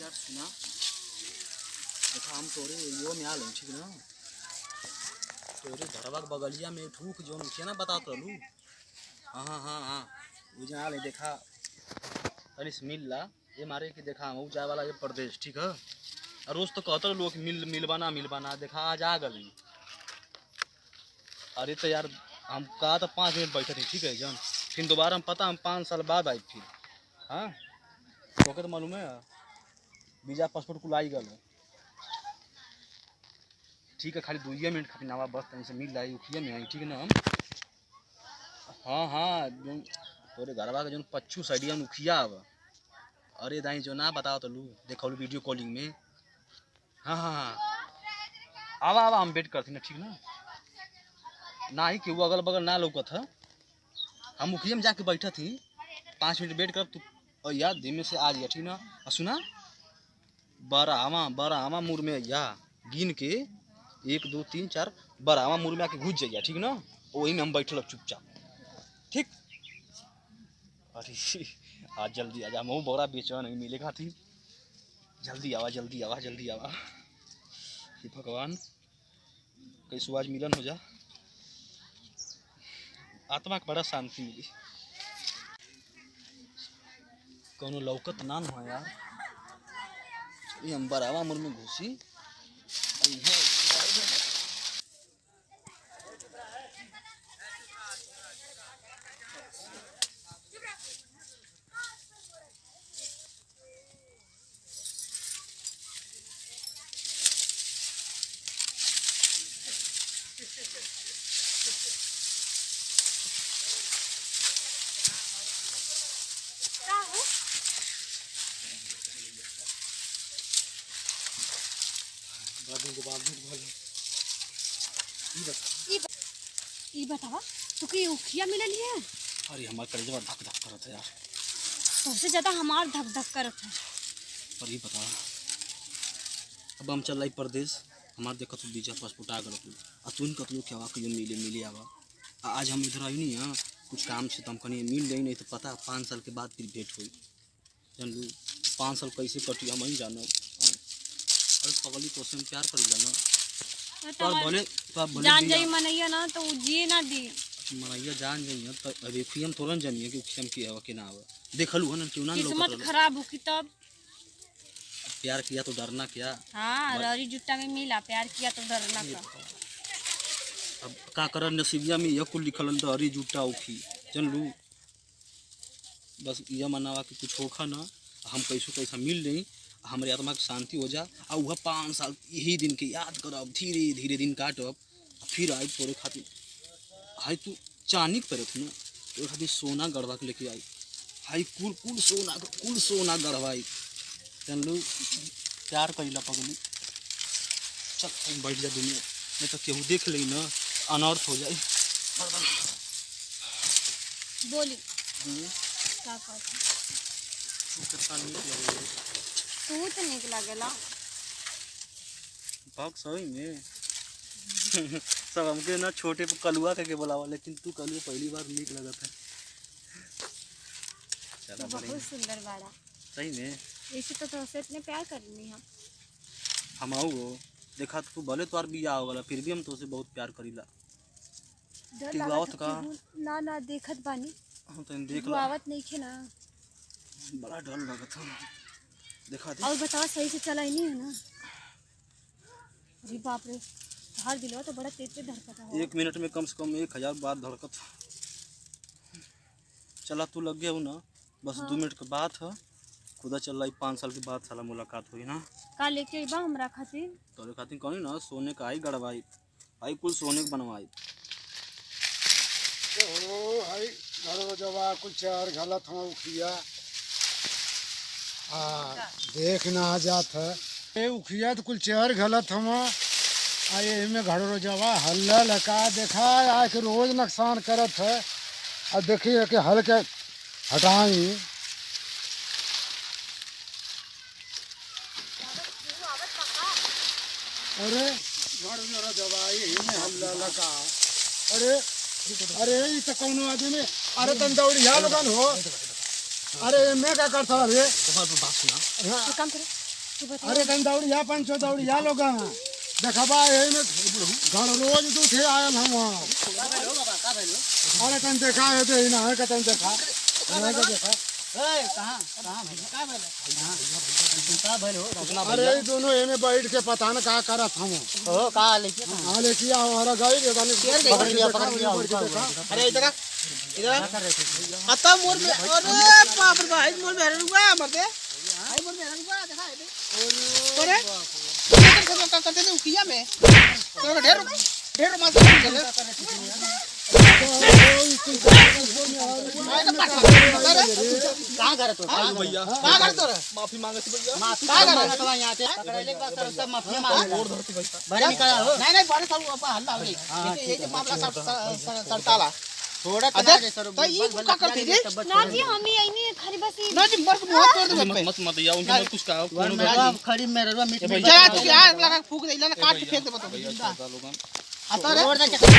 यार सुना देखा हम तोरे यो में आलम ठीक ना तोरे घरवा के बगलिया में ठूक जोन उठे ना बता तलू। हाँ हाँ हाँ हाँ वो जहाँ ले देखा अरे मिल ला ये मारे कि देखा हम जाए वाला ये प्रदेश ठीक है। और रोज तो कहते लोग मिलवाना देखा आज आ गई। अरे तो यार हम कहा तो 5 मिनट बैठे थे ठीक है जन फिर दोबारा हम पता हम 5 साल बाद आई फिर। हाँ तो तो मालूम है वीजा पासपोर्ट कुल आई गल ठीक है खाली 2 मिनट खातिर नवा बस तनी से मिल रहा उखिए में आई ठीक है ना हम। हाँ हाँ जो तोरे घरवा के जो पच्चू साइडिया में उखिया अब अरे दाई जो ना बताओ तो लू देखो वीडियो कॉलिंग में। हाँ हाँ हाँ आवा हम वेट करते ना ठीक ना ना ही कि वो अगल बगल ना लौकत है हम मुखिया में जाके बैठा थी 5 मिनट वेट कर तू यार धीमे से आ गया ठीक ना। सुना बरामा मुर में या गिन के 1 2 3 4 बरामा मुर में आके घुस जाइए ठीक ना वही में हम बैठल चुपचाप ठीक। अरे आज जल्दी आ जा मैं बड़ा बेचैन नहीं मिलेगा थी जल्दी आवा हे भगवान कैसे आज मिलन हो जा आत्मा के बड़ा शांति मिली कोनो लौकत ना हो यार ये हम बरावा मुर में घुसी ई बतावा तू की उखिया मिलल है। अरे हमार कलेजवा धक धक करत है यार सबसे ज्यादा हमार धक धक करत है। पर ये बता अब हम चल रही प्रदेश हमार देखो तो वीजा पासपोर्ट आ गल आ तू कतलो क्या आवा कि मिले आवा आज हम इधर आई नहीं। हाँ कुछ काम से तो हम कहीं मिल गई नहीं तो पता 5 साल के बाद फिर भेंट हुई जान लू 5 साल कैसे कटी हम ही जानो। अरे पगली तो से प्यार करेला ना तो बोले जान जाई मनैया ना तो जिए ना दी मनैया जान जाइए तो अभी खुयम थोड़न जानिए कि खुयम की हवा के ना हवा देखलू है ना क्यों ना किस्मत खराब हो कि तब प्यार किया तो डरना क्या। हाँ ररी जुट्टा में मिला प्यार किया तो डरना का अब का कर नसीबिया में यह कुल लिखल तो हरी जुट्टा उखी जन लू बस यह मनावा कि कुछ होखा ना हम कैसा मिल नहीं हमारे आत्मा की शांति हो जा और वह 5 साल यही दिन के याद करब धीरे धीरे दिन काटब फिर आई तोरे खातिर हाई तू चांदी करे थे ना तोरे खातिर सोना गढ़वा के लेके आई हाई कुल सोना गढ़वाई जन लो प्यार करीला पगली चल बैठ जा दुनिया नहीं तो केहू देख ले ना अनर्थ हो जाए। बोली क्या कितना नीक लगे तू तो निक लागेला भाग सही में सब हमके ना छोटे पे कलुआ करके बुलावा लेकिन तू कलुआ पहली बार नीक लगत है। चला बहुत सुंदर बाड़ा सही में ऐसे तो तुझसे इतने प्यार करनी हम आओ देखा तू भले तोर बिया हो गला फिर भी हम तुझसे बहुत प्यार करीला। डर लागत का ना ना देखत बानी हम तो देख ला आवत नहीं खे ना बड़ा डर लगत है देखा दे और बताओ सही से चला ही नहीं है ना। अरे बाप रे हर दिलवा तो बड़ा तेज धड़कता है 1 मिनट में कम से कम 1000 बार धड़कत चला तू लग गया हो ना बस। हाँ। 2 मिनट के बाद है खुदा चल रही 5 साल के बाद साला मुलाकात हुई ना का लेके बा हमरा खातिर तोरे खातिर कौन ना सोने का आई गड़वाई आई कुल सोने के बनवाई ओ हाय घर जवा कुछ चार गलत हम उखिया हाँ देखना जात है ये उखिया तो कुल चेहर गलत हम आए में घड़ो जवा हल्ला लगा देखा आ के रोज नुकसान करत है और देखिए कि हल्के हटाई अरे घड़ो जवा ये में हल्ला लगा अरे ये तो कौन आदमी अरे तन दौड़िया लोगन हो अरे मैं क्या करता रे बात सुना काम करे अरे कहीं दौड़िया पंचो दौड़िया लोग देखबा यही में घर रोज दूठे आयल हम वहाँ। अरे कहीं देखा है तो ना है कहीं देखा अरे दोनों एमे बैठ के पता न का करत हम हाँ लेकिन हमारा गाड़ी अरे इधर आता मोर में अरे बाप रे भाई मोर में रुआ मरते भाई मोर में रुआ देखा है अरे क्या करते थे उकिया में तो ढेर ढेर मत कहां कर तो भैया कहां कर तो माफी मांगे थे भैया माफी कहां कर तो यहां पे पकड़ले का सब माफी मांग और धरती भाई बड़े निकला हो नहीं बड़े सब हल्ला हो गई ये जो मामला सड़ताला थोड़ा तो ये क्या करते थे ना जी हम ही आई नहीं खाली बस ना जी मर को मुंह तोड़ दे मत मत भैया उनके कुछ कहा खड़ी में रवा मीट चला तू यार लगा फूक दे ना काट के फेंक दे बता आता रे छोड़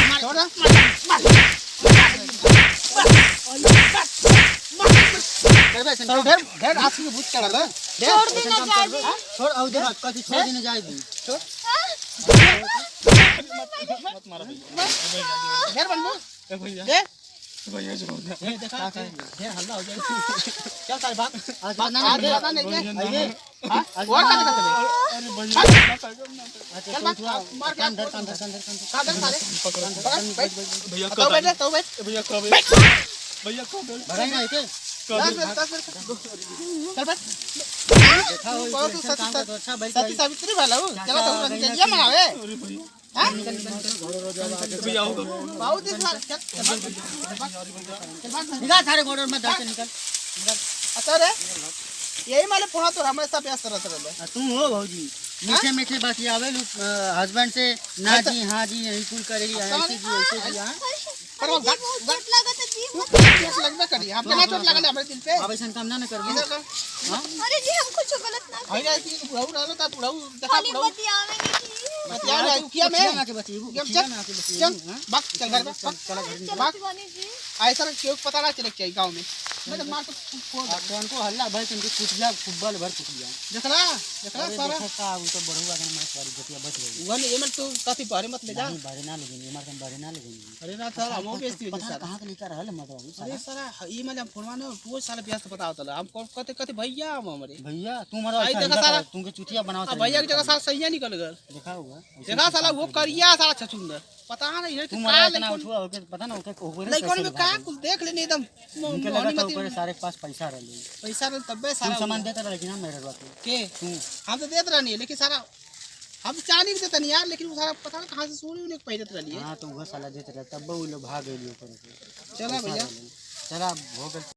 दे छोड़ ढेर ढेर आस के भूत चढ़ा छोड़ देना जाए जी छोड़ आओ दे कति छोड़ देना जाएगी छोड़ मत मारा भैया ढेर बनबो भैया दे भैया जो देखा ढेर हल्ला हो जाएगी चल सारे भाग आज बना नहीं है हां और का करते अरे भैया चल मार के अंदर अंदर अंदर सारे पकड़ भैया तो बैठ तो बैठ भैया कब भैया कब भगाई नहीं के 10 मिनट चल बैठ देखा हो तो अच्छा भाई सती सावित्री वाला हो चलो तो ये मंगावे अरे भैया हां भैया होगा बहुत दिन चल निकाल सारे बॉर्डर में धर के निकल अच्छा रे यही माले पुणा तो हमेशा व्यस्त रहते रहे तुम हो भौजी मीठे मीठे बात आवे हस्बैंड से ना जी हाँ जी यही कुल करेगी ऐसे जी हां पर वो चोट लगा तो जी चोट लगबे करी हम ना चोट लगले हमरे दिल पे अब ऐसा काम ना कर इधर कर अरे जी हम कुछ गलत ना भाई ना तू बुढ़ाऊ रहलो ता बुढ़ाऊ देखा खाली बुढ़ाऊ बतियावे नहीं जी बतिया ना किया मैं ना के बची चल चल भाग चल घर में चल बनी जी ऐसा क्यों पता ना चले चाहिए गांव में मैं तो मार तो कौन को हल्ला भाई तुमको कुटिया फुटबॉल भर कुटिया देखला देखला सारा का वो तो बढ़ुआ के मैं सारी जतिया बच गई वन ये मत तो काफी भारी मत ले जा नहीं बारे ना लगेंगे मार के बारे ना लगेंगे अरे ना सारा हम बेइज्जती हो पता सारा कहां के लेकर रहल मतलब अरे सारा ये मतलब फोनवा ने वो साला व्यस्त पता होता हम कहते कहते भैया हम हमारे भैया तुम्हारा आई देखा सारा तुमके चुटिया बनाओ भैया की जगह सारा सही निकल गया देखा होगा देखा साला वो करिया साला छचुंदर पता नहीं है तुम्हारा का इतना उठुआ होके पता ना होके ऊपर नहीं कौन में का कुछ देख लेने एकदम उनके लगा था ऊपर सारे के पास पैसा रहले पैसा रहे तबे तुम सारा सामान देता रहे कि ना मेरे बात के हम तो देत रहनी है लेकिन सारा हम चाली भी देते नहीं यार लेकिन वो सारा पता नहीं कहां से सोने उन्हें पैदत रहनी है हां तो वो साला देते रहे तब वो लोग भाग गए ऊपर चला भैया चला हो गए